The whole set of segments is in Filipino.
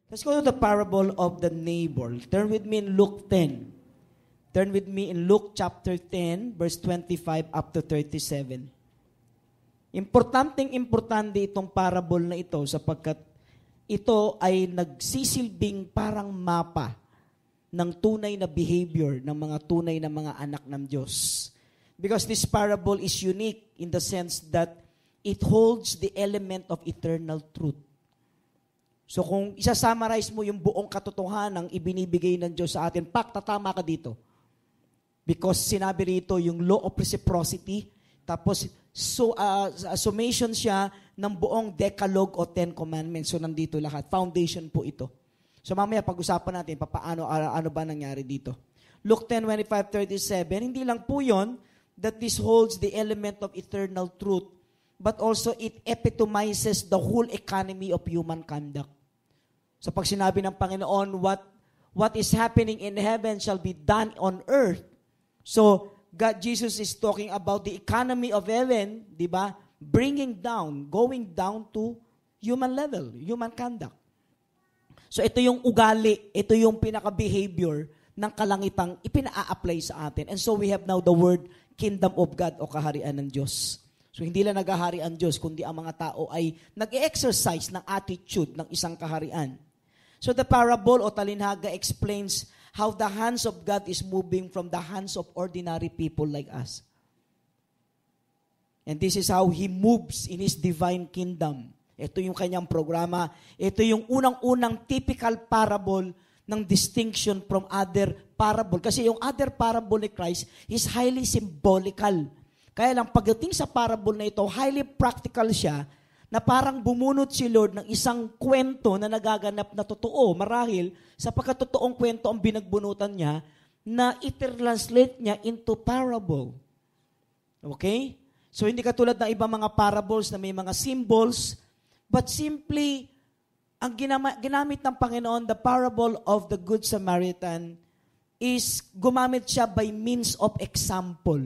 Let's go to the parable of the neighbor. Turn with me in Luke 10. Turn with me in Luke chapter 10, verse 25 up to 37. Importante itong parable na ito sapagkat ito ay nagsisilbing parang mapa ng tunay na behavior ng mga tunay na mga anak ng Diyos. Because this parable is unique in the sense that it holds the element of eternal truth. So kung isa-summarize mo yung buong katotohanan ng ibinibigay ng Diyos sa atin, tatama ka dito. Because sinabi rito yung law of reciprocity, tapos summation siya ng buong Decalogue o Ten Commandments. So nandito lahat. Foundation po ito. So mamaya pag-usapan natin ano ba nangyari dito. Luke 10:25-37, hindi lang po yun that this holds the element of eternal truth, but also it epitomizes the whole economy of human conduct. So pag sinabi ng Panginoon, what is happening in heaven shall be done on earth. So Jesus is talking about the economy of heaven, di ba? Going down to human level, human conduct. So ito yung ugali, ito yung pinaka-behavior ng kalangitang ipina-apply sa atin. And so we have now the word kingdom of God o kaharian ng Diyos. So hindi lang naghahari ang Diyos, kundi ang mga tao ay nag-exercise ng attitude ng isang kaharian. So the parable o talinhaga explains how the hands of God is moving from the hands of ordinary people like us. And this is how He moves in His divine kingdom. Ito yung kanyang programa. Ito yung unang-unang typical parable ng distinction from other parable. Kasi yung other parable ni Christ is highly symbolical. Kaya lang pagdating sa parable na ito, highly practical siya, na parang bumunot si Lord ng isang kwento na nagaganap na totoo, marahil sa pagkatotoong kwento ang binagbunutan niya, na i-translate niya into parable. Okay? So hindi katulad ng ibang mga parables na may mga symbols, but simply, ang ginamit ng Panginoon, the parable of the Good Samaritan, is gumamit siya by means of example.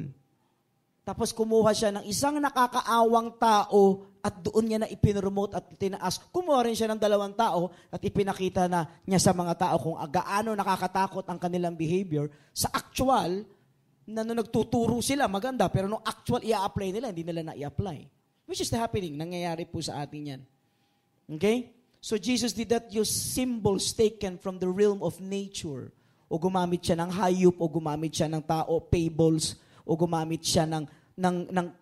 Tapos kumuha siya ng isang nakakaawang tao at doon niya na ipinromote at tinaas. Kumuha rin siya ng 2 tao at ipinakita na niya sa mga tao kung gaano nakakatakot ang kanilang behavior. Sa actual, na nung nagtuturo sila, maganda. Pero nung actual i-apply nila, hindi nila na-i-apply. Which is the happening. Nangyayari po sa atin yan. Okay? So Jesus did not use symbols taken from the realm of nature. O gumamit siya ng hayop, o gumamit siya ng tao, fables, o gumamit siya ng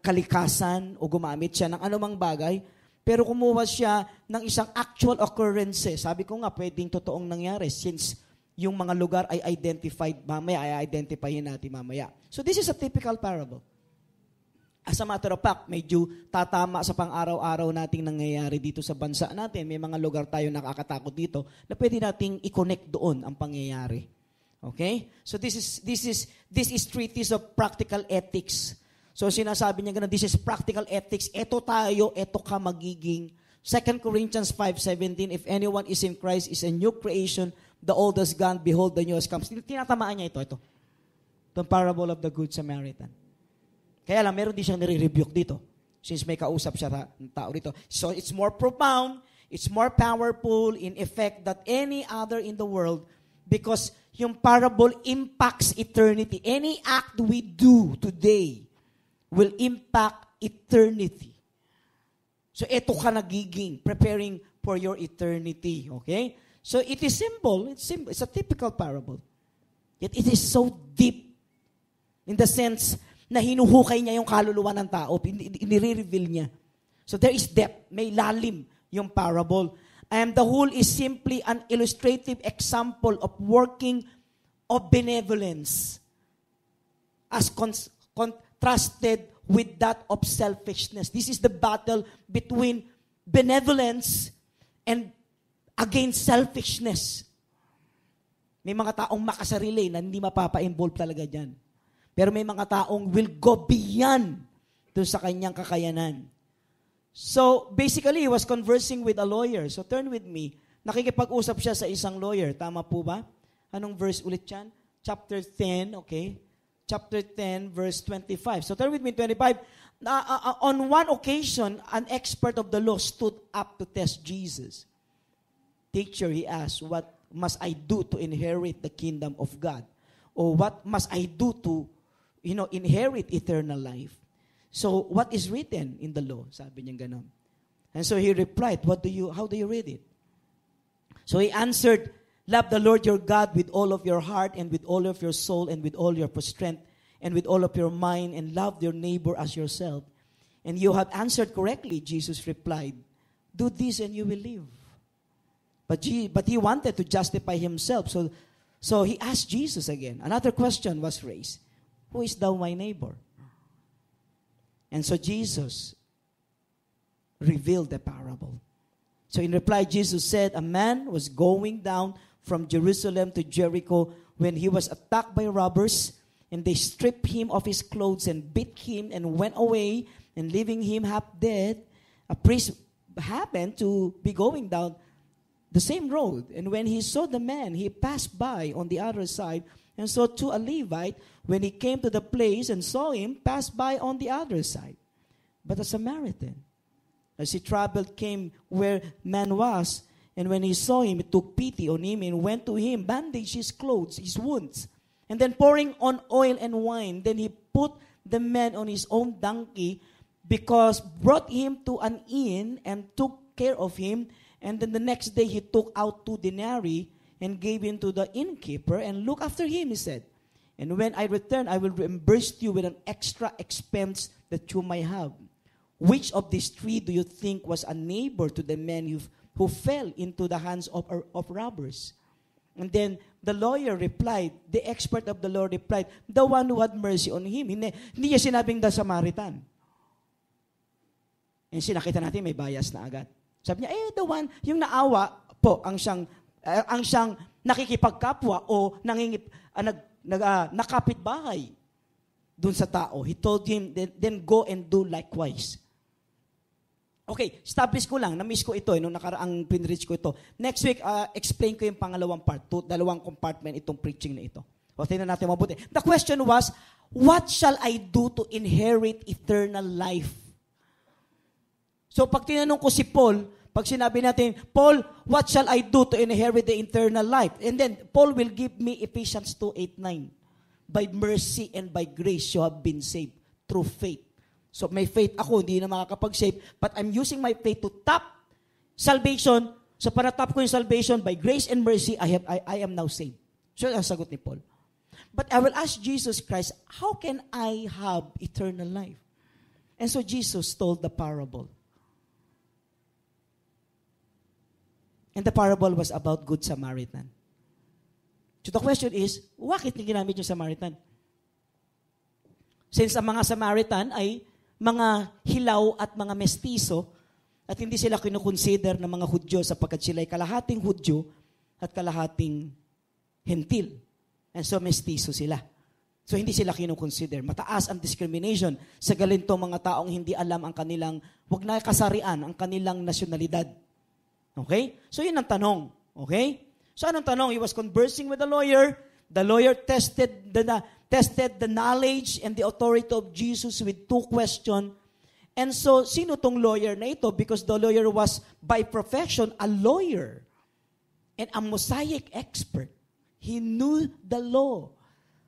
kalikasan, o gumamit siya ng anumang bagay, pero kumuha siya ng isang actual occurrences. Sabi ko nga, pwedeng totoong nangyari since yung mga lugar ay identified mamaya, ay identifyin natin mamaya. So this is a typical parable. As a matter of fact, medyo tatama sa pang-araw-araw nating nangyayari dito sa bansa natin. May mga lugar tayo nakakatakot dito na pwede nating i-connect doon ang pangyayari. Okay? So this is treatise of practical ethics. So sinasabi niya ganun, this is practical ethics. Ito tayo, ito ka magiging. 2 Corinthians 5:17, if anyone is in Christ, is a new creation, the old has gone, behold, the new has come. Tinatamaan niya ito. The parable of the Good Samaritan. Kaya lang, meron din siyang nire-rebuke dito. Since may kausap siya ng tao dito. So it's more profound, it's more powerful in effect than any other in the world because yung parable impacts eternity. Any act we do today will impact eternity. So ito ka nagiging, preparing for your eternity. Okay? So it is simple. It's a typical parable. Yet it is so deep in the sense na hinuhukay niya yung kaluluwa ng tao. Inire-reveal niya. So there is depth. May lalim yung parable. And the whole is simply an illustrative example of working of benevolence as contrasted with that of selfishness. This is the battle between benevolence and against selfishness. May mga taong makasarili na hindi mapapa-involve talaga dyan. Pero may mga taong will go beyond doon sa kanyang kakayanan. So, basically, he was conversing with a lawyer. So, turn with me. Nakikipag-usap siya sa isang lawyer. Tama po ba? Anong verse ulit yan? Chapter 10, okay? Chapter 10, verse 25. So, turn with me, 25. On one occasion, an expert of the law stood up to test Jesus. Teacher, he asked, what must I do to inherit the kingdom of God? Or what must I do to, inherit eternal life? So, what is written in the law? Sabi niya ganon. And so he replied, how do you read it? So he answered, love the Lord your God with all of your heart and with all of your soul and with all your strength and with all of your mind, and love your neighbor as yourself. And you have answered correctly, Jesus replied. Do this and you will live. But he wanted to justify himself. So he asked Jesus again. Another question was raised. Who is thou my neighbor? And so Jesus revealed the parable. So in reply, Jesus said, a man was going down from Jerusalem to Jericho when he was attacked by robbers, and they stripped him of his clothes and beat him and went away, and leaving him half dead. A priest happened to be going down the same road, and when he saw the man, he passed by on the other side. And so too a Levite, when he came to the place and saw him, passed by on the other side. But a Samaritan, as he traveled, came where man was, and when he saw him, he took pity on him and went to him, bandaged his clothes, his wounds, and then pouring on oil and wine, then he put the man on his own donkey, because brought him to an inn and took care of him. And then the next day he took out 2 denarii and gave him to the innkeeper, and look after him, he said. And when I return, I will reimburse you with an extra expense that you may have. Which of these 3 do you think was a neighbor to the man who fell into the hands of robbers? And then the lawyer replied, the expert of the law replied, the one who had mercy on him. Hindi niya sinabing the Samaritan. And sinakita natin, may bias na agad. Sabi niya, the one, yung naawa po, ang siyang nakikipagkapwa o nakapitbahay dun sa tao. He told him, then go and do likewise. Okay, establish ko lang, na-miss ko ito, nung nakaraang pinreach ko ito. Next week, explain ko yung pangalawang part, 2 compartment itong preaching na ito. O, tingnan natin mabuti. The question was, what shall I do to inherit eternal life? So, pag tinanong ko si Paul, pag sinabi natin, Paul, what shall I do to inherit the eternal life? And then, Paul will give me Ephesians 2:8-9. By mercy and by grace you have been saved through faith. So, may faith ako, hindi na makakapag-save, but I'm using my faith to tap salvation. So, para tap ko yung salvation, by grace and mercy, I am now saved. So, ang sagot ni Paul. But I will ask Jesus Christ, how can I have eternal life? And so, Jesus told the parable. And the parable was about Good Samaritan. So the question is, bakit niya ginamit yung Samaritan? Since ang mga Samaritan ay mga hilaw at mga mestizo, at hindi sila kinukonsider ng mga Hudyo sapagkat sila ay kalahating Hudyo at kalahating Hentil. And so mestizo sila. So hindi sila kinukonsider. Mataas ang discrimination sa galintong mga taong hindi alam ang kanilang, wag na kasarian, ang kanilang nasyonalidad. Okay? So yun ang tanong. Okay? So anong tanong? He was conversing with the lawyer. The lawyer tested the knowledge and the authority of Jesus with 2 questions. And so, sino tong lawyer na ito? Because the lawyer was by profession a lawyer and a Mosaic expert. He knew the law,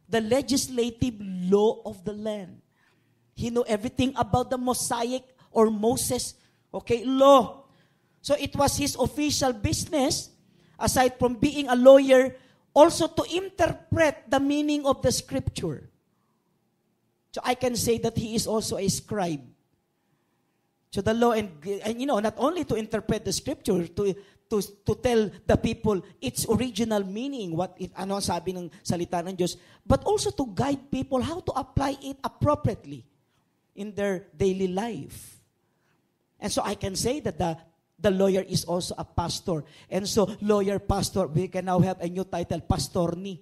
the legislative law of the land. He knew everything about the Mosaic or Moses, law. So it was his official business, aside from being a lawyer, also to interpret the meaning of the scripture. So I can say that he is also a scribe. So the law, and not only to interpret the scripture, to tell the people its original meaning, ano sabi ng salita ng Diyos, but also to guide people how to apply it appropriately in their daily life. And so I can say that the lawyer is also a pastor. And so, lawyer, pastor, we can now have a new title, pastorni.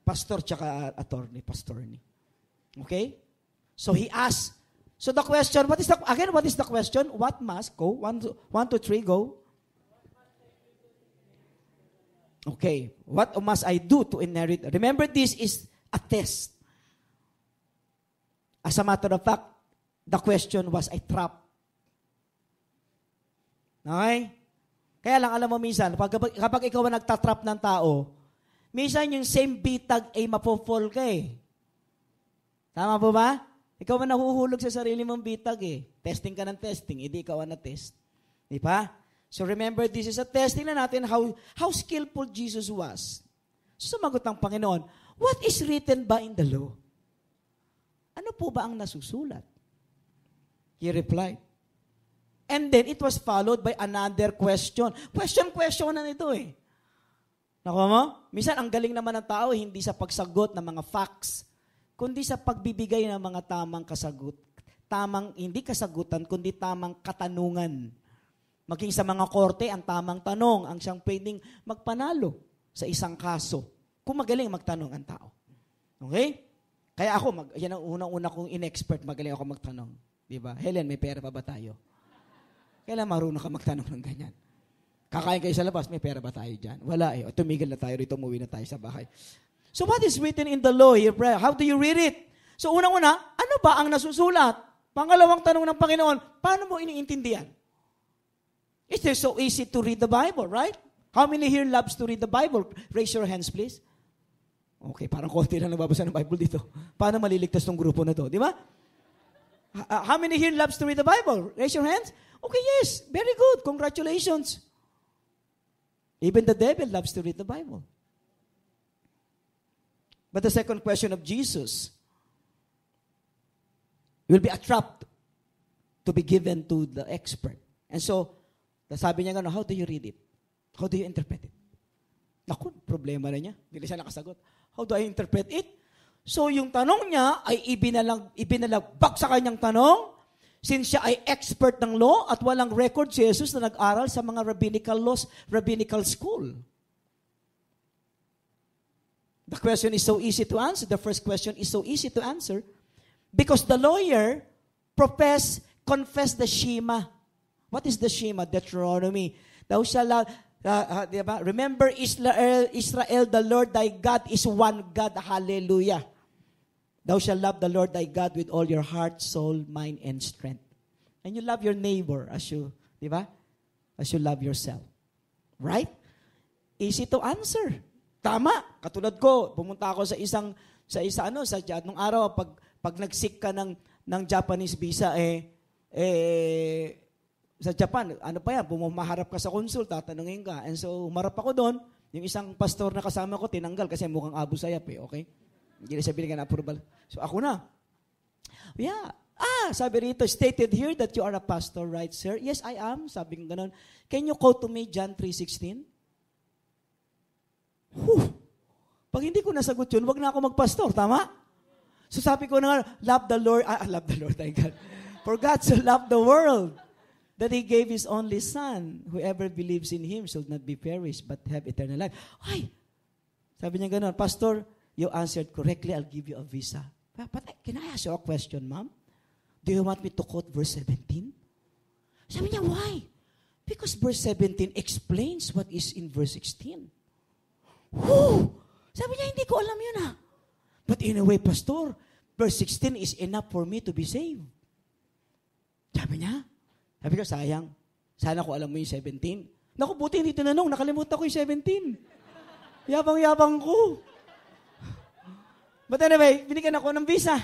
Pastor tsaka attorney, pastorni. Okay? So, he asked. So, the question, what is the question? What must, go, 1, 2, 3, go. Okay. What must I do to inherit? Remember, this is a test. As a matter of fact, the question was a trap. Okay? Kaya lang, alam mo minsan, kapag ikaw ang nagtatrap ng tao, minsan yung same bitag ay mapofall ka eh. Tama po ba? Ikaw ang nahuhulog sa sarili mong bitag eh. Testing ka ng testing, hindi ikaw ang na-test. Di ba? So remember, this is a testing na natin how skillful Jesus was. So sumagot ng Panginoon, what is written ba in the law? Ano po ba ang nasusulat? He replied. And then it was followed by another question. Question na nito eh. Nakuha mo? Minsan, ang galing naman ng tao, hindi sa pagsagot ng mga facts, kundi sa pagbibigay ng mga tamang kasagot. Hindi kasagutan, kundi tamang katanungan. Maging sa mga korte, ang tamang tanong, ang siyang pwedeng magpanalo sa isang kaso. Kung magaling magtanong ang tao. Okay? Kaya ako, yan ang unang-una kong in-expert, magaling ako magtanong. Diba? Helen, may pera pa ba tayo? Kailan marunong ka magtanong ng ganyan? Kakain kayo sa labas, may pera ba tayo dyan? Wala eh. Tumigil na tayo rito, umuwi na tayo sa bahay. So what is written in the law here, brother? How do you read it? So unang-una, ano ba ang nasusulat? Pangalawang tanong ng Panginoon, paano mo iniintindihan? It's so easy to read the Bible, right? How many here loves to read the Bible? Raise your hands, please. Okay, parang konti lang nagbabasa ng Bible dito. Paano maliligtas tong grupo na to? Di ba? How many here loves to read the Bible? Raise your hands. Okay, yes. Very good. Congratulations. Even the devil loves to read the Bible. But the second question of Jesus will be a trap to be given to the expert. And so, sabi niya gano'n, how do you read it? How do you interpret it? Naku, problema na niya. Hindi siya nakasagot. How do I interpret it? So, yung tanong niya ay ibinalagbak sa kanyang tanong. Since siya ay expert ng law at walang record si Jesus na nag-aral sa mga rabbinical laws, rabbinical school. The question is so easy to answer. The first question is so easy to answer because the lawyer confessed the Shema. What is the Shema? Deuteronomy. Thou shalt remember Israel, the Lord thy God is one God. Hallelujah. Thou shalt love the Lord thy God with all your heart, soul, mind, and strength. And you love your neighbor as you love yourself. Right? Easy to answer. Tama. Katulad ko, pumunta ako nung araw, pag nag-seek ka ng Japanese visa, sa Japan, pumaharap ka sa consul, tatanungin ka. And so, humarap ako doon, yung isang pastor na kasama ko, tinanggal kasi mukhang Abu Sayyaf okay? Hindi na siya binigyan ng approval. So, ako na. Yeah. Sabi rito, stated here that you are a pastor, right, sir? Yes, I am. Sabi ko ganun. Can you quote to me John 3:16? Pag hindi ko nasagot yun, wag na ako magpastor. Tama? So, sabi ko na love the Lord, thank God. For God so loved the world that He gave His only Son. Whoever believes in Him shall not be perished, but have eternal life. Ay! Sabi niya ganun, Pastor, you answered correctly, I'll give you a visa. But can I ask you a question, ma'am? Do you want me to quote verse 17? Sabi niya, why? Because verse 17 explains what is in verse 16. Sabi niya, hindi ko alam yun But in a way, Pastor, verse 16 is enough for me to be saved. Sabi ko, sayang. Sana ko alam mo yung 17. Naku, buti hindi tinanong. Nakalimutan ko yung 17. Yabang-yabang ko. But anyway, binigyan ako ng visa.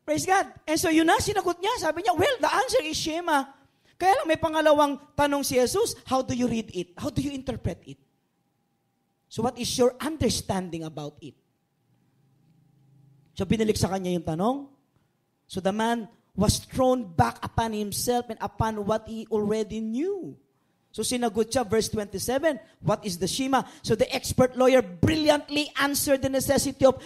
Praise God. And so yun na, sinagot niya. Sabi niya, well, the answer is Shema. Kaya lang may pangalawang tanong si Jesus, how do you read it? How do you interpret it? So what is your understanding about it? So binalik sa kanya yung tanong. So the man was thrown back upon himself and upon what he already knew. So sinagot siya, verse 27, what is the Shema? So the expert lawyer brilliantly answered the necessity of,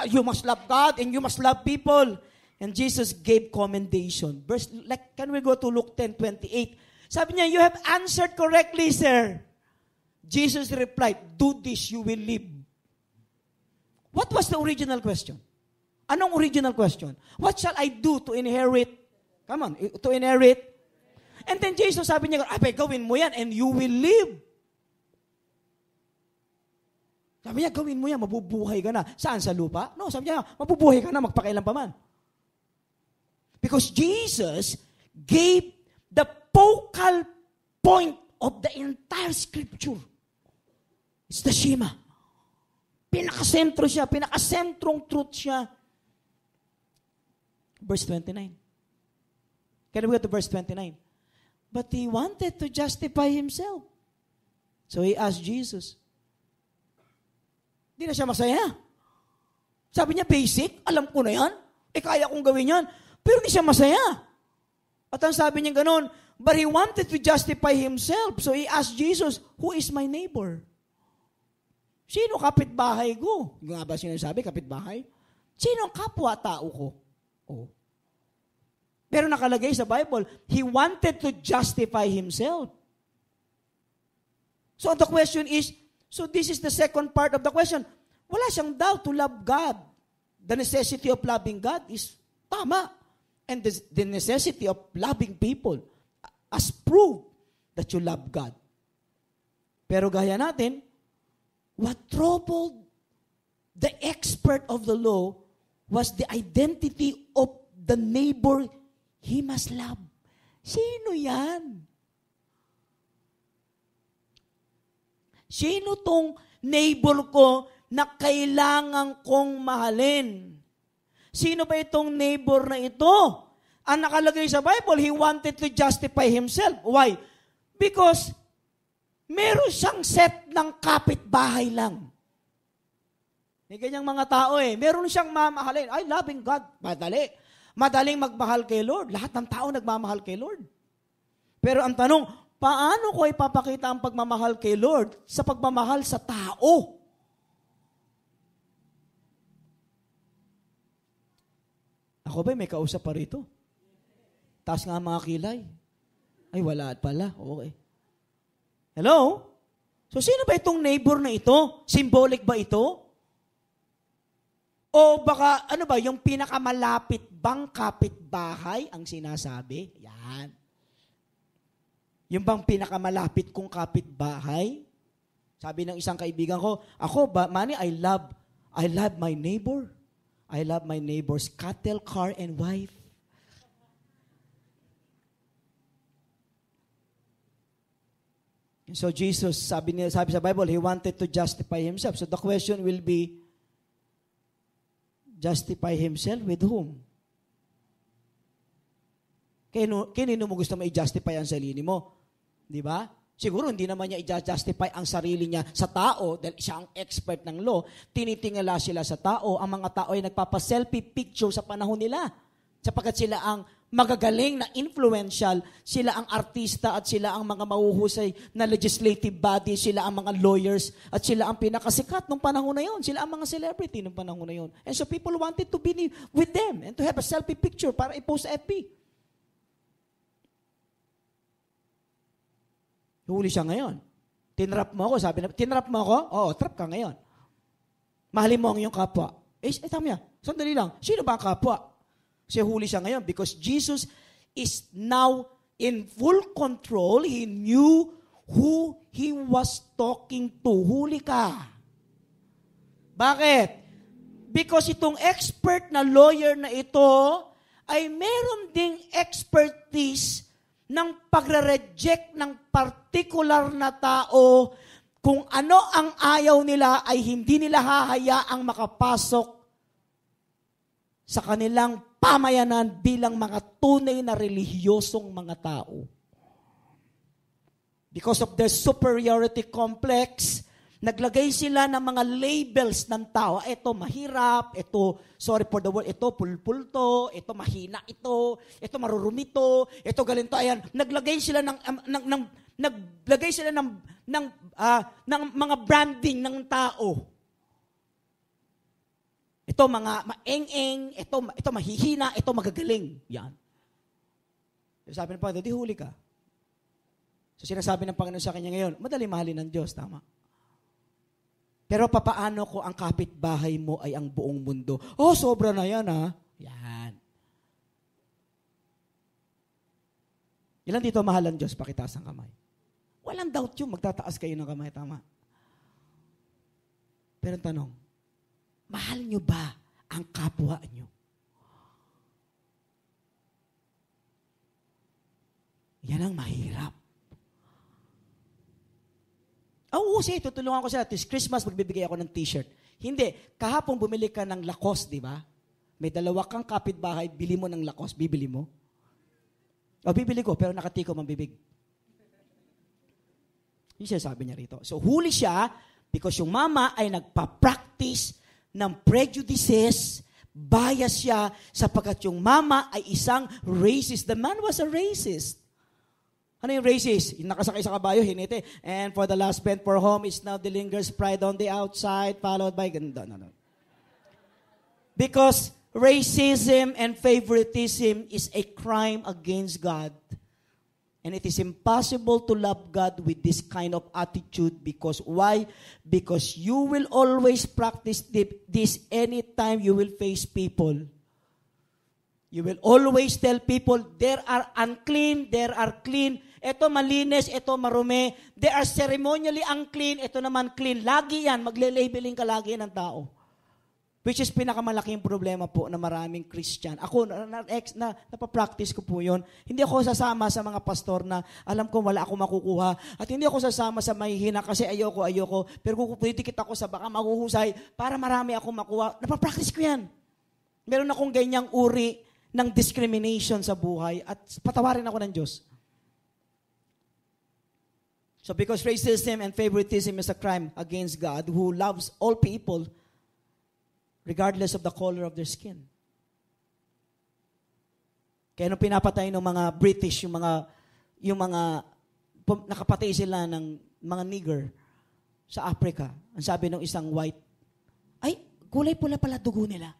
you must love God and you must love people. And Jesus gave commendation. Can we go to Luke 10:28? Sabi niya, you have answered correctly, sir. Jesus replied, do this, you will live. What was the original question? Anong original question? What shall I do to inherit? Come on, to inherit? And then Jesus sabi niya, gawin mo yan and you will live. Sabi niya, gawin mo yan, mabubuhay ka na. Saan? Sa lupa? No, sabi niya, mabubuhay ka na, magpakailan pa man. Because Jesus gave the focal point of the entire Scripture. It's the Shema. Pinakasentro siya, pinakasentrong truth siya. Verse 29. Can we go to verse 29? But he wanted to justify himself. So he asked Jesus. Hindi na siya masaya. Sabi niya, basic, alam ko na yan. Kaya kong gawin yan. Pero hindi siya masaya. At ang sabi niya ganun, but he wanted to justify himself. So he asked Jesus, who is my neighbor? Sino kapitbahay ko? Yung nga ba sinasabi, kapitbahay? Sino ang kapwa-tao ko? Oh. Pero nakalagay sa Bible, he wanted to justify himself. So the question is, so this is the second part of the question. Wala siyang doubt to love God. The necessity of loving God is tama. And the necessity of loving people as proof that you love God. Pero gaya natin, what troubled the expert of the law was the identity of the neighbor he must love. Sino yan? Sino tong neighbor ko na kailangan kong mahalin? Sino ba itong neighbor na ito? Ang nakalagay sa Bible, he wanted to justify himself. Why? Because meron siyang set ng kapitbahay lang. May ganyang mga tao meron siyang mamahalin. Ay, loving God. Madali. Madaling magmahal kay Lord. Lahat ng tao nagmamahal kay Lord. Pero ang tanong, paano ko ipapakita ang pagmamahal kay Lord sa pagmamahal sa tao? Ako ba may kausap pa rito? Taas nga mga kilay. Ay, wala pala. Okay. Hello? So, sino ba itong neighbor na ito? Symbolic ba ito? O baka, ano ba, yung pinakamalapit bang kapitbahay ang sinasabi? Yan. Yung bang pinakamalapit kong kapitbahay? Sabi ng isang kaibigan ko, ako ba, Manny, I love my neighbor. I love my neighbor's cattle, car, and wife. So Jesus, sabi sa Bible, he wanted to justify himself. So the question will be, justify himself with whom? Kanino mo gusto ma-justify ang sarili mo? Di ba? Siguro hindi naman niya i-justify ang sarili niya sa tao dahil siya ang expert ng law. Tinitingala sila sa tao. Ang mga tao ay nagpapa-selfie picture sa panahon nila. Sapagkat sila ang magagaling na influential, sila ang artista at sila ang mga mahuhusay na legislative body, sila ang mga lawyers at sila ang pinakasikat ng panahon na yon. Sila ang mga celebrity ng panahon na yon. And so people wanted to be with them and to have a selfie picture para i-post sa FB. Huli siya ngayon. Tinrap mo ako, sabi na, tinrap mo ako? Oo, trap ka ngayon. Mahalin mo ang iyong kapwa. Tama yan. Sandali lang. Sino ba ang kapwa? Kasi huli siya ngayon because Jesus is now in full control. He knew who he was talking to. Huli ka. Bakit? Because itong expert na lawyer na ito ay meron ding expertise ng pagre-reject ng particular na tao kung ano ang ayaw nila ay hindi nila hahayaang makapasok sa kanilang pamayanan bilang mga tunay na relihiyosong mga tao. Because of their superiority complex, naglagay sila ng mga labels ng tao. Ito mahirap, ito, sorry for the word, ito pulpul to, ito mahina ito marurumi to, ito galinto, ayan. Naglagay sila ng mga branding ng tao. Ito mga maeng-eng, ito mahihina, ito magagaling. Yan. Sabi ng Panginoon, di huli ka. So sinasabi ng Panginoon sa kanya ngayon, madali mahalin ng Diyos, tama. Pero papaano ko ang kapitbahay mo ay ang buong mundo? Oh, sobra na yan, ha? Yan. Ilan dito mahal ang Diyos? Pakitaas ang kamay. Walang doubt yun, magtataas kayo ng kamay, tama. Pero tanong, mahal nyo ba ang kapwa nyo? Yan ang mahirap. Oo, sige, tutulungan ko sila. This Christmas, magbibigay ako ng t-shirt. Hindi. Kahapon bumili ka ng Lacoste, di ba? May dalawa kang kapitbahay, bili mo ng Lacoste. Bibili mo? O, bibili ko, pero nakatikom ang bibig. Yung sinasabi niya rito. So, huli siya because yung mama ay nagpa-practice ng prejudices, bias siya sapagkat yung mama ay isang racist. The man was a racist. Ano yung racist? Yung nakasakay sa kabayo, hiniti. And for the last bent for home is now the lingers pride on the outside, followed by... No. Because racism and favoritism is a crime against God. And it is impossible to love God with this kind of attitude because why? Because you will always practice this anytime you will face people. You will always tell people, there are unclean, there are clean. Ito malinis, ito marumi. They are ceremonially unclean, ito naman clean. Lagi yan, magle-labeling ka lagi ng tao. Which is pinakamalaking problema po na maraming Christian. Ako, napapractice ko po yun. Hindi ako sasama sa mga pastor na alam ko wala akong makukuha. At hindi ako sasama sa mahihina kasi ayoko. Pero kung pumidikit ako sa baka mahuhusay para marami akong makuha, napapractice ko yan. Meron akong ganyang uri ng discrimination sa buhay at patawarin ako ng Diyos. So because racism and favoritism is a crime against God who loves all people, regardless of the color of their skin. Kaya nung pinapatay ng mga British, yung mga nakapatay sila ng mga nigger sa Africa, ang sabi ng isang white, ay, kulay pula pala dugo nila.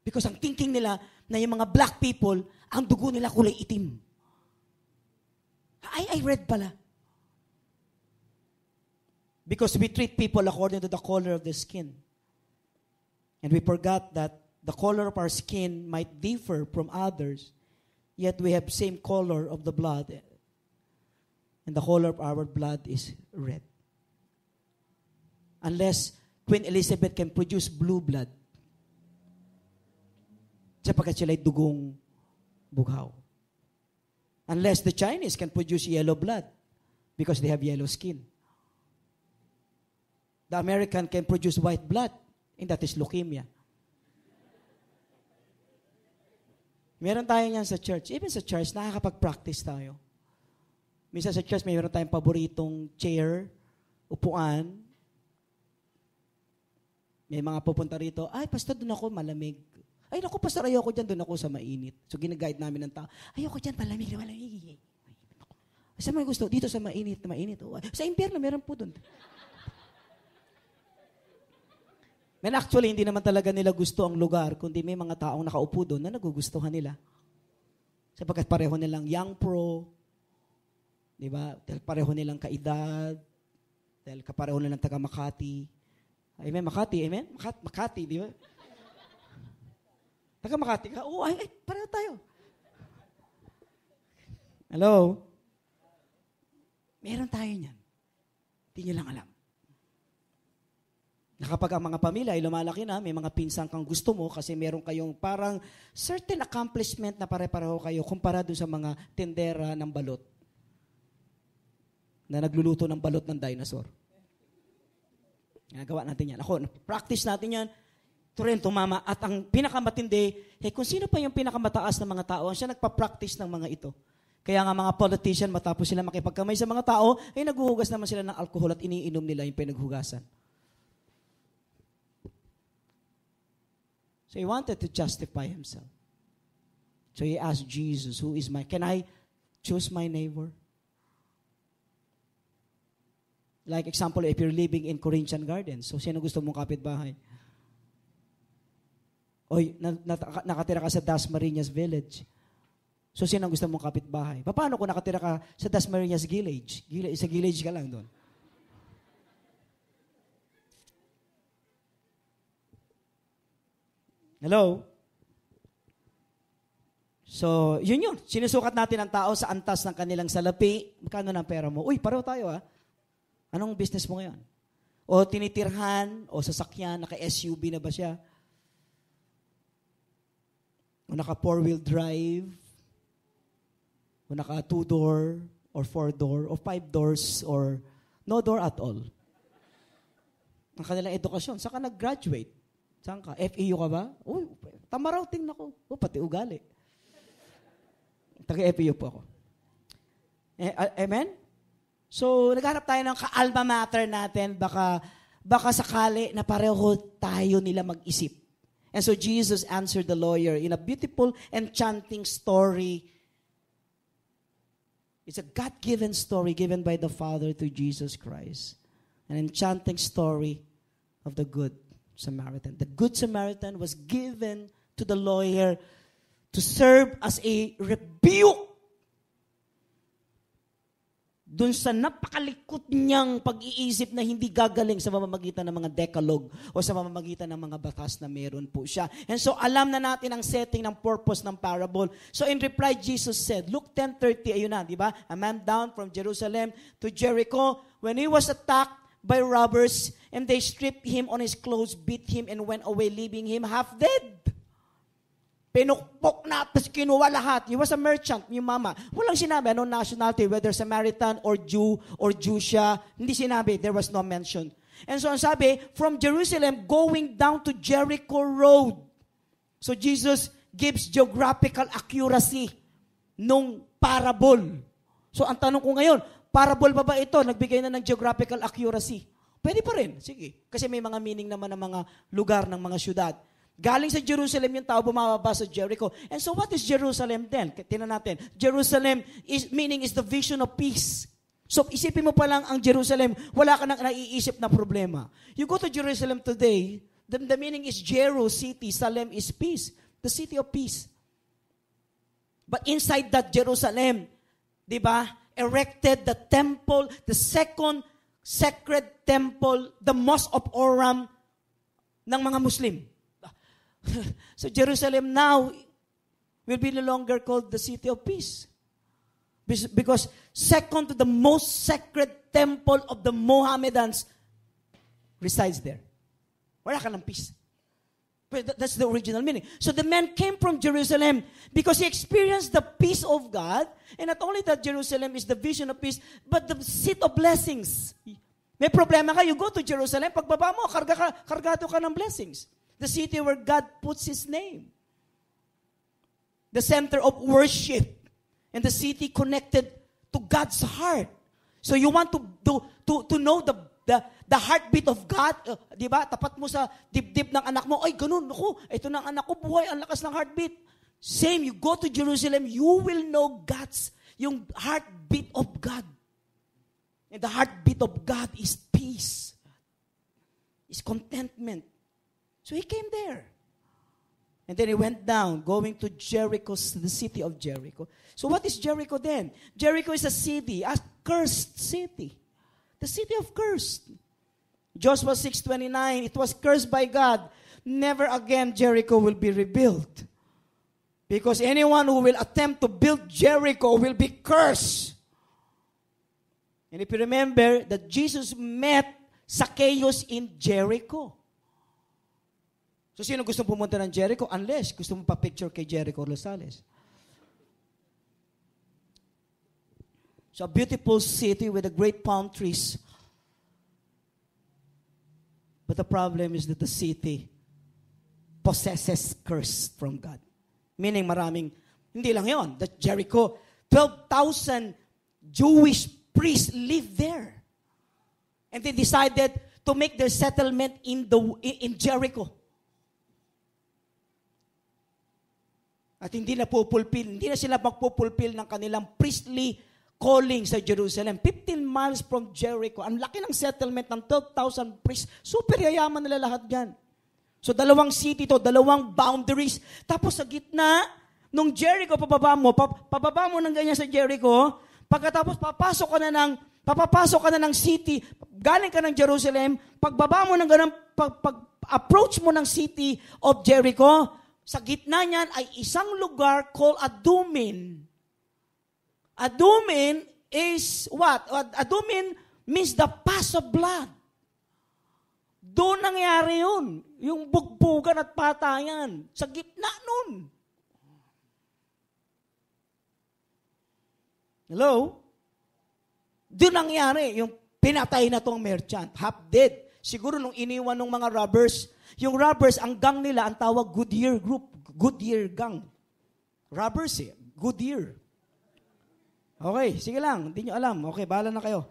Because ang thinking nila na yung mga black people, ang dugo nila kulay itim. I read pala. Because we treat people according to the color of the skin. And we forgot that the color of our skin might differ from others, yet we have same color of the blood. And the color of our blood is red. Unless Queen Elizabeth can produce blue blood, sapagkat sila ay dugong bughaw. Unless the Chinese can produce yellow blood, because they have yellow skin. The American can produce white blood, and that is leukemia. Meron tayo niyan sa church. Even sa church, nakakapag-practice tayo. Minsan sa church, mayroon tayong paboritong chair, upuan. May mga pupunta rito, ay, pastor, doon ako malamig. Ay, naku, pastor, ayoko dyan, doon ako sa mainit. So, ginaguide namin ng tao, ayoko dyan, malamig. Saan mo gusto? Dito sa mainit. Sa impyerno, meron po doon. Men actually, hindi naman talaga nila gusto ang lugar, kundi may mga taong nakaupo doon na nagugustuhan nila. Sapagkat pareho nilang young pro, di ba? Dahil pareho nilang kaedad, dahil kapareho nilang taga Makati. Amen, Makati, amen? Makati, di ba? Taga Makati ka? Oo, ay, pareho tayo. Hello? Meron tayo niyan. Hindi nyo lang alam. Na kapag ang mga pamilya ay lumalaki na, may mga pinsang kang gusto mo kasi meron kayong parang certain accomplishment na pare-pareho kayo kumpara doon sa mga tendera ng balot na nagluluto ng balot ng dinosaur. Nagawa natin yan. Ako, practice natin yan. Ito rin, tumama. At ang pinakamatindi, kung sino pa yung pinakamataas ng mga tao, siya nagpa-practice ng mga ito. Kaya nga mga politician, matapos sila makipagkamay sa mga tao, ay naghuhugas naman sila ng alcohol at iniinom nila yung pinaghugasan. So he wanted to justify himself. So he asked Jesus, can I choose my neighbor? Like example, if you're living in Corinthian Gardens, so sino gusto mong kapitbahay? O nakatira ka sa Dasmariñas Village. So sino gusto mong kapitbahay? Paano kung nakatira ka sa Dasmariñas Village? Sa village ka lang doon. Hello? So, yun. Sinusukat natin ang tao sa antas ng kanilang salapi. Magkano ng pera mo? Uy, pareho tayo Anong business mo ngayon? O tinitirhan, o sasakyan, naka-SUV na ba siya? O naka 4-wheel drive? O naka 2-door? or 4-door, or 5 doors, or no door at all. Ang kanilang edukasyon. Saan ka nag-graduate? Saan ka? FEU ka ba? Uy, tama raw, tingnan ko. Pati ugali. Taga-FEU po ako. Amen? So, naghanap tayo ng ka-alma mater natin. Baka sakali na pareho tayo nila mag-isip. And so Jesus answered the lawyer in a beautiful, enchanting story. It's a God-given story given by the Father to Jesus Christ. An enchanting story of the Good Samaritan. The Good Samaritan was given to the lawyer to serve as a rebuke dun sa napakalikot niyang pag-iisip na hindi gagaling sa mamamagitan ng mga decalogue o sa mamamagitan ng mga batas na meron po siya. And so alam na natin ang setting ng purpose ng parable. So in reply, Jesus said, Luke 10:30, ayun na, di ba? A man down from Jerusalem to Jericho when he was attacked by robbers and they stripped him on his clothes, beat him, and went away leaving him half dead. Pinukpok na, tapos kinuha lahat. He was a merchant, yung mama. Walang sinabi anong nationality, whether Samaritan or Jew or Jew siya. Hindi sinabi, there was no mention. And so ang sabi, from Jerusalem going down to Jericho Road. So Jesus gives geographical accuracy nung parable. So ang tanong ko ngayon, parable ba ito? Nagbigay na ng geographical accuracy. Pwede pa rin, sige. Kasi may mga meaning naman ng mga lugar ng mga syudad. Galing sa Jerusalem yung tao, bumababa sa Jericho. And so what is Jerusalem then? Tingnan natin. Jerusalem meaning is the vision of peace. So isipin mo pa lang ang Jerusalem, wala ka nang naiisip na problema. You go to Jerusalem today, the meaning is Jeru, city, Salem is peace. The city of peace. But inside that Jerusalem, di ba, erected the temple, the second sacred temple, the Mosque of Oram ng mga Muslim. So Jerusalem now will be no longer called the city of peace. Because second to the most sacred temple of the Mohammedans resides there. Wala ka ng peace. But that's the original meaning. So the man came from Jerusalem because he experienced the peace of God. And not only that Jerusalem is the vision of peace, but the seat of blessings. May problema ka, you go to Jerusalem, pagbaba mo, kargado ka ng blessings. The city where God puts His name. The center of worship. And the city connected to God's heart. So you want to know the heartbeat of God, di ba? Tapat mo sa dibdib ng anak mo, ay ganun, ako, ito na ang anak ko, buhay, ang lakas ng heartbeat. Same, you go to Jerusalem, you will know yung heartbeat of God. And the heartbeat of God is peace. Is contentment. So he came there. And then he went down, going to Jericho, the city of Jericho. So what is Jericho then? Jericho is a city, a cursed city. The city of cursed. Joshua 6:29, it was cursed by God. Never again Jericho will be rebuilt. Because anyone who will attempt to build Jericho will be cursed. And if you remember that Jesus met Zacchaeus in Jericho. So, sino gusto pumunta ng Jericho? Unless gusto mo pa-picture kay Jericho Rosales. So, a beautiful city with a great palm trees. But the problem is that the city possesses curse from God. Meaning hindi lang yon. That Jericho, 12,000 Jewish priests live there. And they decided to make their settlement in Jericho. At hindi na sila magpupulpil ng kanilang priestly calling sa Jerusalem. 15 miles from Jericho. Ang laki ng settlement ng 12,000 priests. Super yayaman nila lahat yan. So, dalawang city to, dalawang boundaries. Tapos sa gitna, nung Jericho, pababa mo ng ganyan sa Jericho, pagkatapos papasok ka na ng city, galing ka ng Jerusalem, pagbaba mo ng ganun, pag-approach mo ng city of Jericho, sa gitna niyan ay isang lugar called Adumin. Adumin is what? Adumin means the pass of blood. Doon nangyari yun. Yung bugbugan at patayan. Sa gitna nun. Hello? Doon nangyari, yung pinatay na tong merchant, half dead. Siguro nung iniwan ng mga robbers, yung robbers, ang gang nila, ang tawag Goodyear Group, Goodyear Gang. Robbers Goodyear. Okay, sige lang, hindi nyo alam. Okay, bahala na kayo.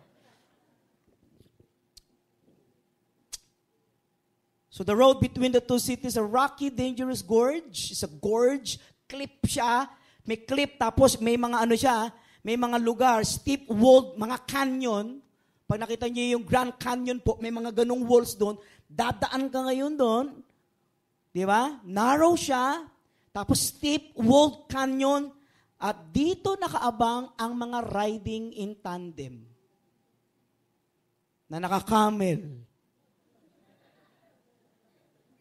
So the road between the two cities, a rocky, dangerous gorge. It's a gorge, cliff siya, may cliff, tapos may mga ano siya, may mga lugar, steep walled, mga canyon. Pag nakita niyo yung Grand Canyon po, may mga ganong walls doon. Dadaan ka ngayon doon. Di ba? Narrow siya. Tapos steep walled canyon. At dito nakaabang ang mga riding in tandem. Na nakakamel.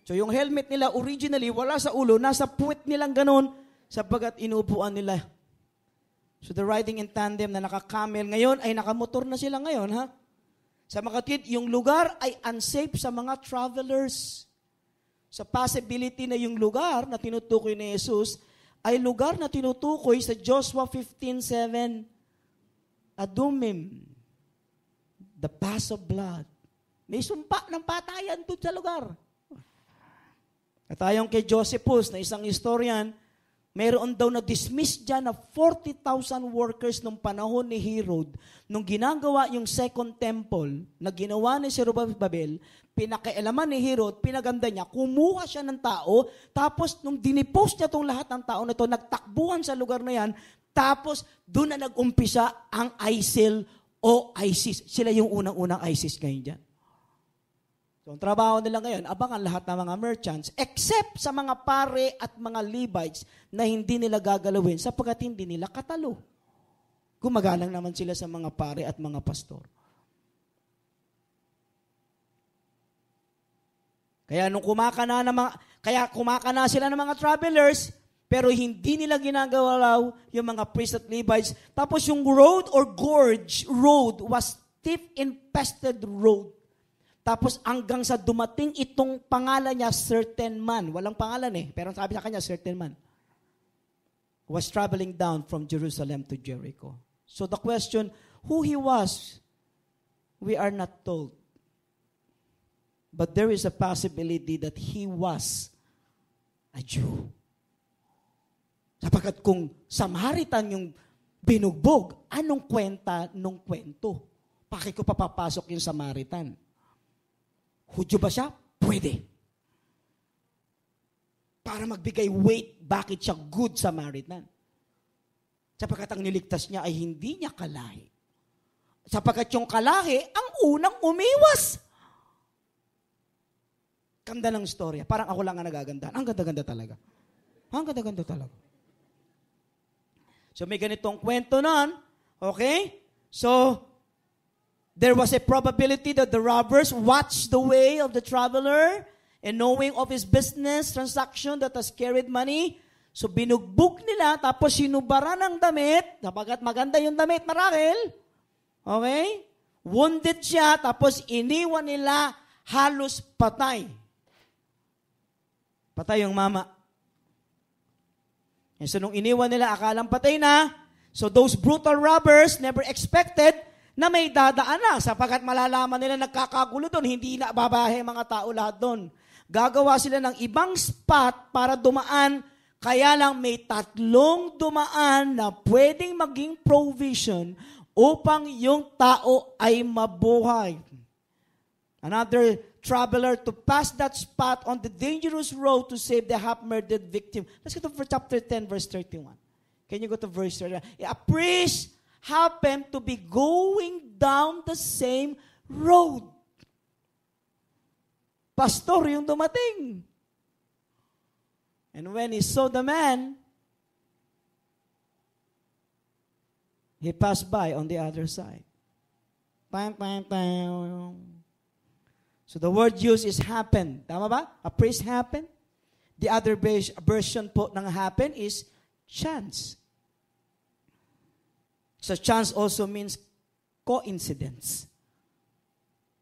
So yung helmet nila originally, wala sa ulo, nasa puwet nilang ganon, sapagat inuupuan nila. So the riding in tandem na nakakamel ngayon ay nakamotor na sila ngayon, ha? Sa mga kapatid, yung lugar ay unsafe sa mga travelers. Sa possibility na yung lugar na tinutukoy ni Jesus ay lugar na tinutukoy sa Joshua 15:7. Adumim, the pass of blood. May sumpa ng patayan doon sa lugar. At ayon kay Josephus, na isang historian, mayroon daw na dismiss dyan na 40,000 workers nung panahon ni Herod. Nung ginagawa yung second temple na ginawa ni Zerubbabel, pinakialaman ni Herod, pinaganda niya, kumuha siya ng tao, tapos nung dinipost niya itong lahat ng tao na ito, nagtakbuhan sa lugar na yan, tapos doon na nag-umpisa ang ISIL o ISIS. Sila yung unang-unang ISIS ngayon dyan. So, ang trabaho nila ngayon, abangan lahat ng mga merchants, except sa mga pare at mga Levites na hindi nila gagalawin sapagkat hindi nila katalo. Gumagalang naman sila sa mga pare at mga pastor. Kaya nung kumakana sila ng mga travelers, pero hindi nila ginagalaw yung mga priests at Levites. Tapos yung road or gorge road was thief-infested road. Tapos hanggang sa dumating itong pangalan niya, certain man. Walang pangalan pero sabi sa kanya, certain man. Was traveling down from Jerusalem to Jericho. So the question, who he was, we are not told. But there is a possibility that he was a Jew. Sapagkat kung Samaritan yung binugbog, anong kwenta nung kwento? Bakit ko papapasok yung Samaritan? Hudyo ba siya? Pwede. Para magbigay weight, bakit siya good Samaritan? Sapagkat ang niligtas niya ay hindi niya kalahi. Sapagkat yung kalahi, ang unang umiwas. Ganda ng storya. Parang ako lang ang nagaganda. Ang ganda-ganda talaga. Ang ganda-ganda talaga. So may ganitong kwento nun. Okay? So, there was a probability that the robbers watched the way of the traveler and knowing of his business transaction that has carried money. So binugbog nila, tapos sinubaran ng damit, sapagat maganda yung damit, marahil. Okay? Wounded siya, tapos iniwan nila halos patay. Patay yung mama. And so nung iniwan nila, akalang patay na, so those brutal robbers never expected na may dadaan na, sapagkat malalaman nila nagkakagulo doon, hindi na babahe mga tao lahat doon. Gagawa sila ng ibang spot para dumaan, kaya lang may 3 dumaan na pwedeng maging provision upang yung tao ay mabuhay. Another traveler to pass that spot on the dangerous road to save the half-murdered victim. Let's go to chapter 10, verse 31. Can you go to verse 31? A priest happened to be going down the same road. Pastor yung dumating. And when he saw the man, he passed by on the other side. Bang, bang, bang. So the word used is happen. Tama ba? A priest happened. The other version po ng happen is chance. So chance also means coincidence.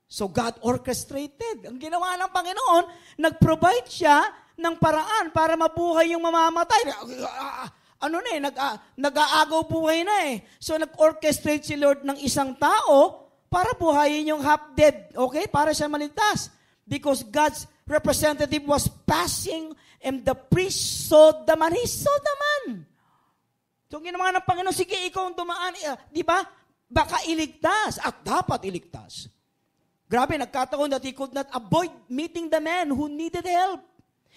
So God orchestrated. Ang ginawa ng Panginoon, nag-provide siya ng paraan para mabuhay yung mamamatay. nag-aagaw buhay na eh. So nag-orchestrate si Lord ng isang tao para buhayin yung half-dead, okay? Para siya maligtas. Because God's representative was passing and the priest saw the man. He saw the man. So ginawa ng Panginoon, sige, ikaw ang dumaan. Di ba? Baka iligtas. At dapat iligtas. Grabe, nagkataon that he could not avoid meeting the man who needed help.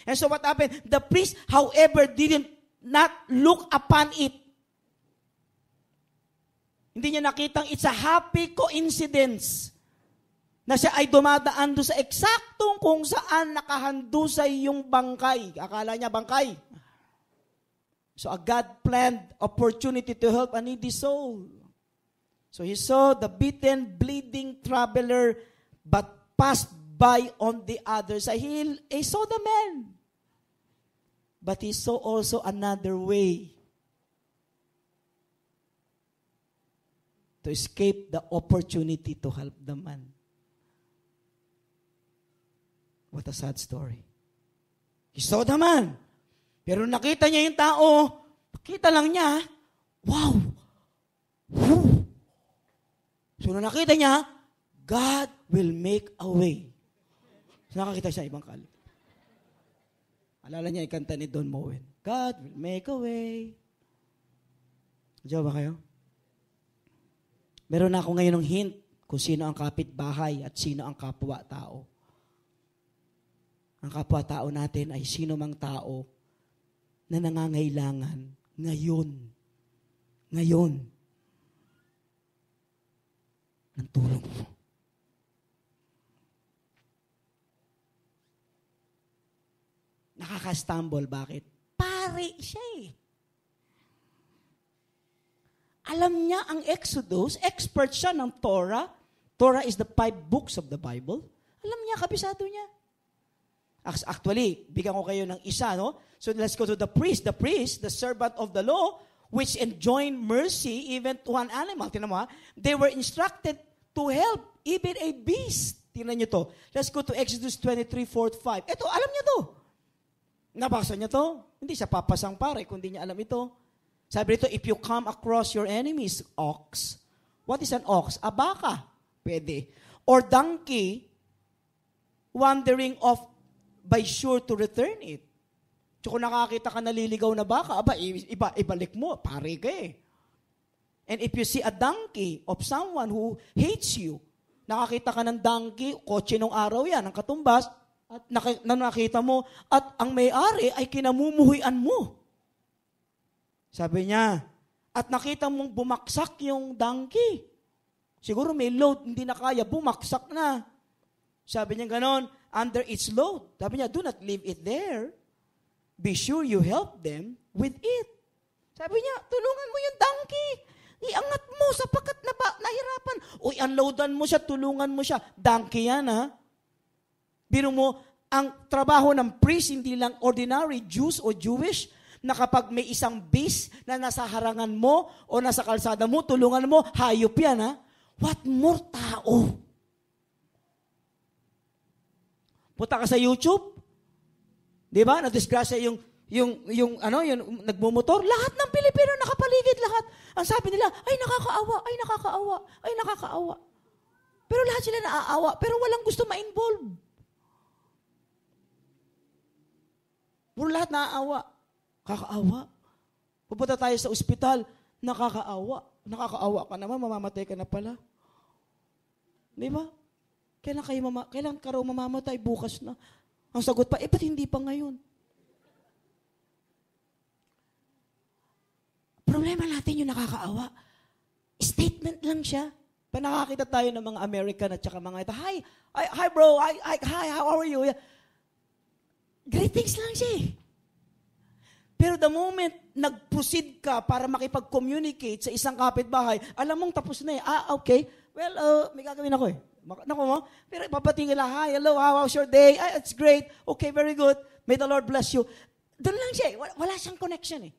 And so what happened? The priest, however, didn't not look upon it. Hindi niya nakitang it's a happy coincidence na siya ay dumadaan doon sa eksaktong kung saan nakahandusay yung bangkay. Akala niya bangkay. So a God-planned opportunity to help a needy soul. So he saw the beaten, bleeding traveler but passed by on the other side. He saw the man. But he saw also another way to escape the opportunity to help the man. What a sad story. He saw the man. Pero nakita niya yung tao, nakita lang niya, wow! Whew. So nung nakita niya, God will make a way. So nakakita siya ibang kal. Alala niya ikanta ni Don Moen. God will make a way. Diyan ba kayo? Meron na ako ngayon ng hint kung sino ang kapitbahay at sino ang kapwa-tao. Ang kapwa-tao natin ay sino mang tao na nangangailangan ngayon ng tulong mo. Nakaka-stumble. Bakit? Pare siya eh. Alam niya ang Exodus, expert siya ng Torah. Torah is the 5 books of the Bible. Alam niya, kabisado niya. Actually, bigyan ko kayo ng isa, no? So let's go to the priest. The priest, the servant of the law, which enjoined mercy even to an animal. Tingnan mo ha? They were instructed to help even a beast. Tingnan niyo to. Let's go to Exodus 23:4-5. Ito, alam niya to. Nabasa niya to. Hindi siya papasang pare kung hindi niya alam ito. Sabi rito, if you come across your enemy's ox, what is an ox? A baka. Pwede. Or donkey, wandering off by sure to return it. So kung nakakita ka naliligaw na baka, ibalik mo, pare ka eh. And if you see a donkey of someone who hates you, nakakita ka ng donkey, kotse nung araw yan, ang katumbas, at nakita mo, at ang may-ari ay kinamumuhuyan mo. Sabi niya, at nakita mong bumaksak yung donkey. Siguro may load, hindi na kaya, bumaksak na. Sabi niya ganon, under its load. Sabi niya, do not leave it there. Be sure you help them with it. Sabi niya, tulungan mo yung donkey. Iangat mo sapagkat nahirapan. O unloadan mo siya, tulungan mo siya. Donkey yan, ha? Biro mo, ang trabaho ng priest, hindi lang ordinary Jews o Jewish, na kapag may isang beast na nasa harangan mo o nasa kalsada mo, tulungan mo, hayop yan, ha? What more tao? Punta ka sa YouTube, di ba? Nadisgrasya yung nagmumotor, lahat ng Pilipino nakapaligid lahat. Ang sabi nila, ay nakakaawa, ay nakakaawa, ay nakakaawa. Pero lahat sila naaawa, pero walang gusto ma-involve. Puro lahat naaawa. Kakaawa. Pupunta tayo sa ospital, nakakaawa. Nakakaawa ka naman, mamamatay ka na pala. Di ba? Kailan ka raw mamamatay? Bukas na. Ang sagot pa, ba't hindi pa ngayon? Problema natin yung nakakaawa. Statement lang siya. Pa nakakita tayo ng mga American at saka mga ito, hi bro, hi, how are you? Greetings lang siya eh. Pero the moment nag-proceed ka para makipag-communicate sa isang kapitbahay, alam mong tapos na eh. Okay. Well, may gagawin ako eh. Naku mo, pero ipapatingin lang, hi, hello, how's your day? It's great. Okay, very good. May the Lord bless you. Doon lang siya eh. Wala siyang connection eh.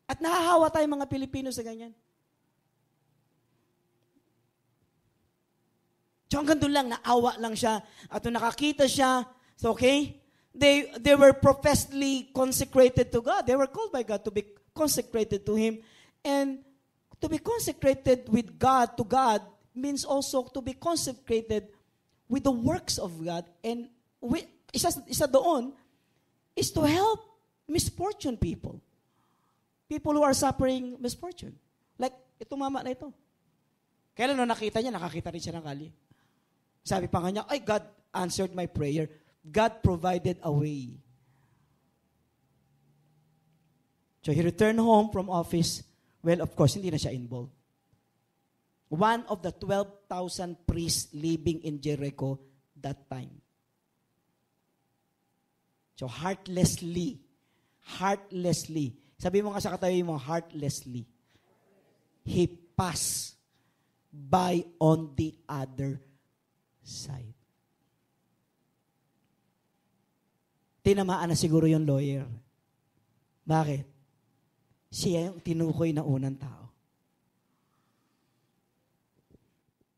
At nahahawa tayong mga Pilipino sa ganyan. So hanggang doon lang, naawa lang siya. At nung nakakita siya, so okay, They were professedly consecrated to God. They were called by God to be consecrated to Him. And to be consecrated with God, to God, means also to be consecrated with the works of God. And isa doon is to help misfortune people. People who are suffering misfortune. Like, itong mama na ito. Kailan nung nakita niya, nakakita rin siya ng kali. Sabi pa nga niya, ay, God answered my prayer. God provided a way. So he returned home from office. Well, of course, hindi na siya involved. One of the 12,000 priests living in Jericho that time. So heartlessly. Sabi mo nga sa katabi mo, heartlessly. He passed by on the other side. Tinamaan na siguro yung lawyer. Bakit? Siya yung tinukoy na unang tao.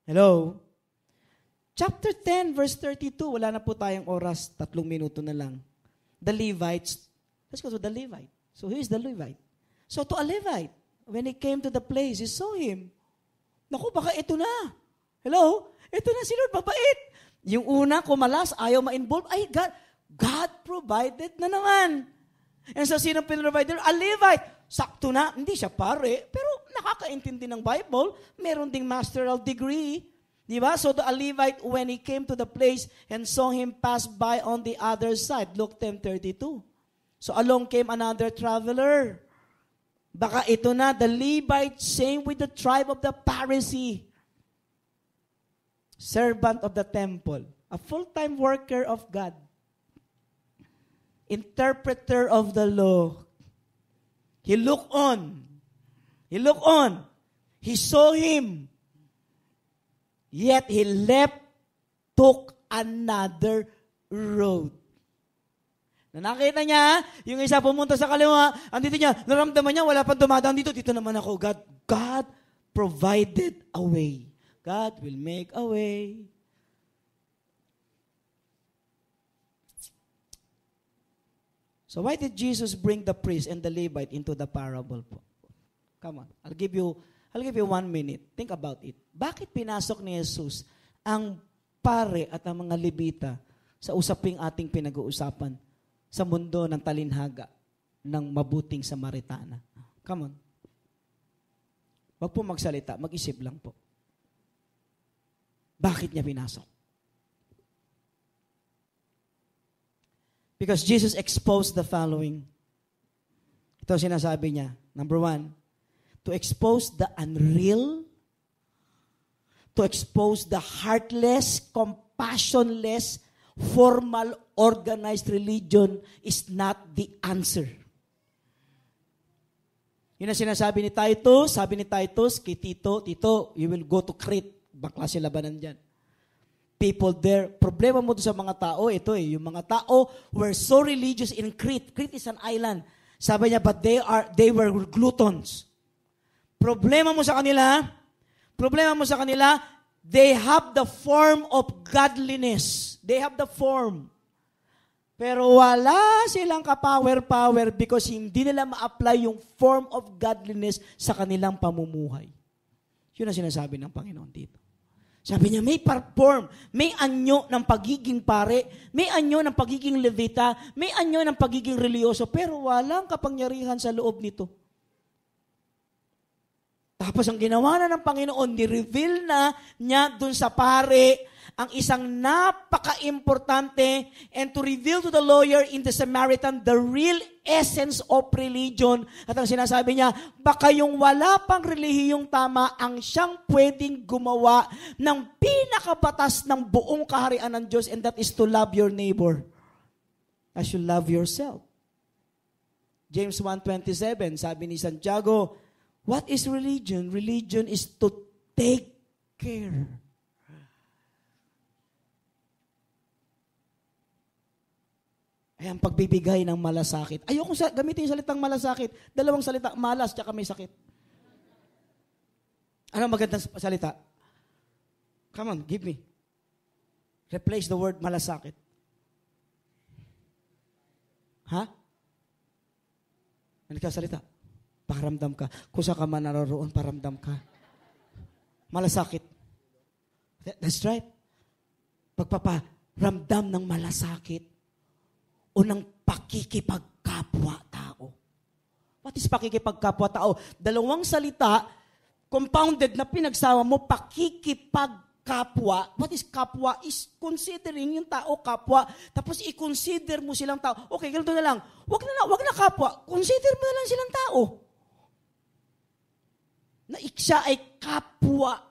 Hello? Chapter 10, verse 32. Wala na po tayong oras. 3 minuto na lang. The Levites. Let's go to the Levite. So who is the Levite? So to a Levite, when he came to the place, he saw him. Naku, baka ito na. Hello? Ito na si Lord, mabait. Yung una, kumalas, ayaw ma-involve. Ay, God provided na naman. And so, sino pinrovide? A Levite. Sakto na. Hindi siya pare, pero nakakaintindi ng Bible. Meron ding masteral degree. Di ba? So, a Levite, when he came to the place and saw him pass by on the other side. Luke 10:32. So, along came another traveler. Baka ito na, the Levite, same with the tribe of the Pharisee. Servant of the temple. A full-time worker of God. Interpreter of the law. He looked on. He saw him. Yet he left, took another road. Na nakita niya, yung isa pumunta sa kaliwa, andito niya, naramdaman niya, wala pang dumadaan dito naman ako. God provided a way. God will make a way. So why did Jesus bring the priest and the Levite into the parable po? Come on, I'll give you 1 minute. Think about it. Bakit pinasok ni Jesus ang pare at ang mga Levita sa usaping ating pinag-uusapan sa mundo ng talinhaga ng mabuting Samaritana? Come on. Wag po magsalita, mag-isip lang po. Bakit niya pinasok? Because Jesus exposed the following. Ito sinasabi niya. Number 1, to expose the unreal, to expose the heartless, compassionless, formal, organized religion is not the answer. Yun ang sinasabi ni Titus, sabi ni Titus kay Tito, you will go to Crete. Bakla sila ba nandyan? People there, problema mo sa mga tao, yung mga tao were so religious in Crete. Crete is an island. Sabi niya, but they were gluttons. Problema mo sa kanila, they have the form of godliness. They have the form. Pero wala silang ka-power because hindi nila ma-apply yung form of godliness sa kanilang pamumuhay. Yun ang sinasabi ng Panginoon dito. Sabi niya, may perform, may anyo ng pagiging pare, may anyo ng pagiging levita, may anyo ng pagiging religyoso, pero walang kapangyarihan sa loob nito. Tapos ang ginawa na ng Panginoon, ni-reveal na niya dun sa pare ang isang napaka-importante and to reveal to the lawyer in the Samaritan the real essence of religion. At ang sinasabi niya, baka yung wala pang relihiyong tama ang siyang pwedeng gumawa ng pinakabatas ng buong kaharian ng Diyos, and that is to love your neighbor as you love yourself. James 1:27, sabi ni Santiago, what is religion? Religion is to take care. Ay, ang pagbibigay ng malasakit. Ayoko gamitin yung salitang malasakit. 2 salita, malas, tsaka may sakit. Ano magandang salita? Come on, give me. Replace the word malasakit. Ha? Nagkasalita. Paramdam ka. Kung saan ka man naroroon, paramdam ka. Malasakit. That's right. Pagpaparamdam ng malasakit o ng pakikipagkapwa-tao. What is pakikipagkapwa-tao? Dalawang salita, compounded na pinagsawa mo, pakikipagkapwa. What is kapwa? Is considering yung tao kapwa. Tapos i-consider mo silang tao. Okay, ganito na lang. Wag na kapwa. Consider mo na lang silang tao. Na siya ay kapwa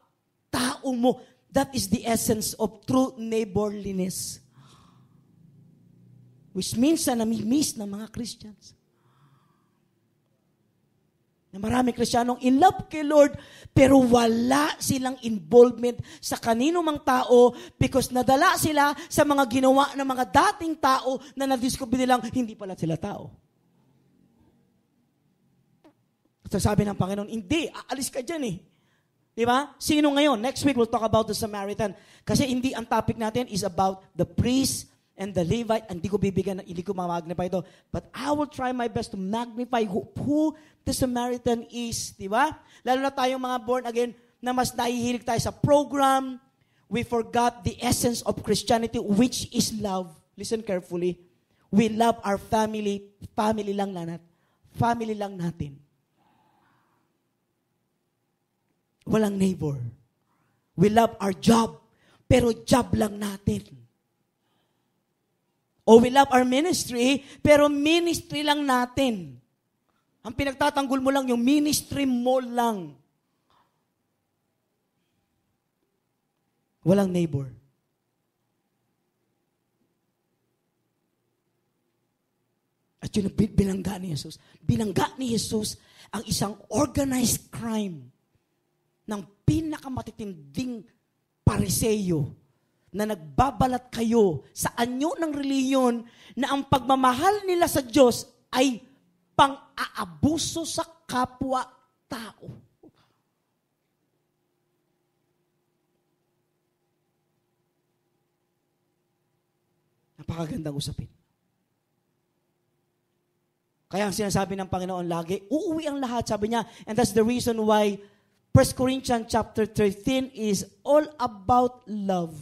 tao mo. That is the essence of true neighborliness. Which means na nami-miss ng mga Christians. Na maraming Kristiyanong in love kay Lord, pero wala silang involvement sa kanino mang tao because nadala sila sa mga ginawa ng mga dating tao na nadiscover nilang hindi pala sila tao. At sabi ng Panginoon, hindi, aalis ka dyan eh. Di ba? Sino ngayon? Next week, we'll talk about the Samaritan. Kasi hindi ang topic natin is about the priest and the Levite. Hindi ko ma-magnify ito. But I will try my best to magnify who the Samaritan is. Di ba? Lalo na tayong mga born again na mas nahihilig tayo sa program. We forgot the essence of Christianity, which is love. Listen carefully. We love our family. Family lang natin. Walang neighbor. We love our job, pero job lang natin. O we love our ministry, pero ministry lang natin. Ang pinagtatanggol mo lang, yung ministry mo lang. Walang neighbor. At yun ang binangga ni Jesus. Binangga ni Jesus ang isang organized crime ng pinakamatitinding pariseyo na nagbabalat kayo sa anyo ng reliyon na ang pagmamahal nila sa Diyos ay pang-aabuso sa kapwa-tao. Napakagandang usapin. Kaya ang sinasabi ng Panginoon lagi, uuwi ang lahat, sabi niya, and that's the reason why 1 Corinthians chapter 13 is all about love.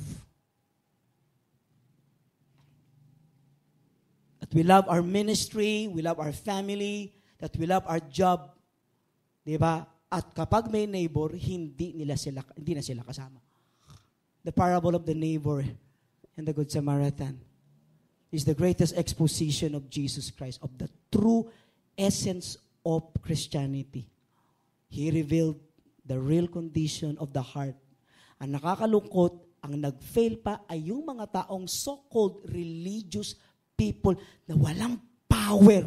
That we love our ministry, we love our family, that we love our job. Diba? At kapag may neighbor, hindi na sila kasama. The parable of the neighbor and the Good Samaritan is the greatest exposition of Jesus Christ, of the true essence of Christianity. He revealed the real condition of the heart. Ang nakakalungkot, ang nag-fail pa ay yung mga taong so-called religious people na walang power.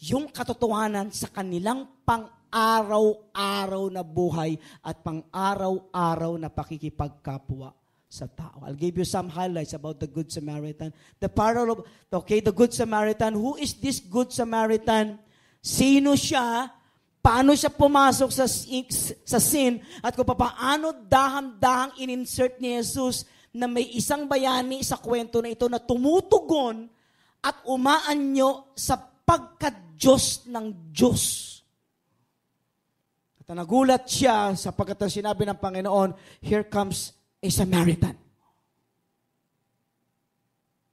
Yung katotohanan sa kanilang pang-araw-araw na buhay at pang-araw-araw na pakikipagkapwa sa tao. I'll give you some highlights about the Good Samaritan. The parable of, the Good Samaritan. Who is this Good Samaritan? Sino siya? Paano siya pumasok sa sin at kung paano dahang-dahang in-insert ni Jesus na may isang bayani sa kwento na ito na tumutugon at umaanyo sa pagka-Diyos ng Diyos. At nagulat siya sapagkat sinabi ng Panginoon, here comes a Samaritan.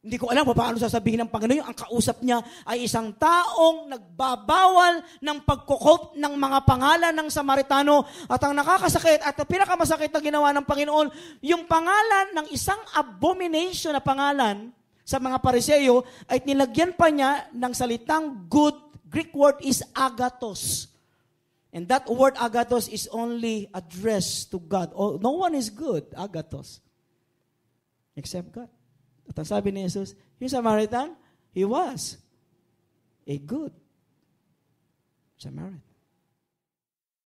Hindi ko alam paano sasabihin ng Panginoon. Ang kausap niya ay isang taong nagbabawal ng pagkukop ng mga pangalan ng Samaritano. At ang nakakasakit at pinakamasakit na ginawa ng Panginoon, yung pangalan ng isang abomination na pangalan sa mga Pariseyo ay nilagyan pa niya ng salitang good. Greek word is agathos. And that word agathos is only addressed to God. Oh, no one is good, agathos, except God. At ang sabi ni Jesus, yung Samaritan, he was a good Samaritan.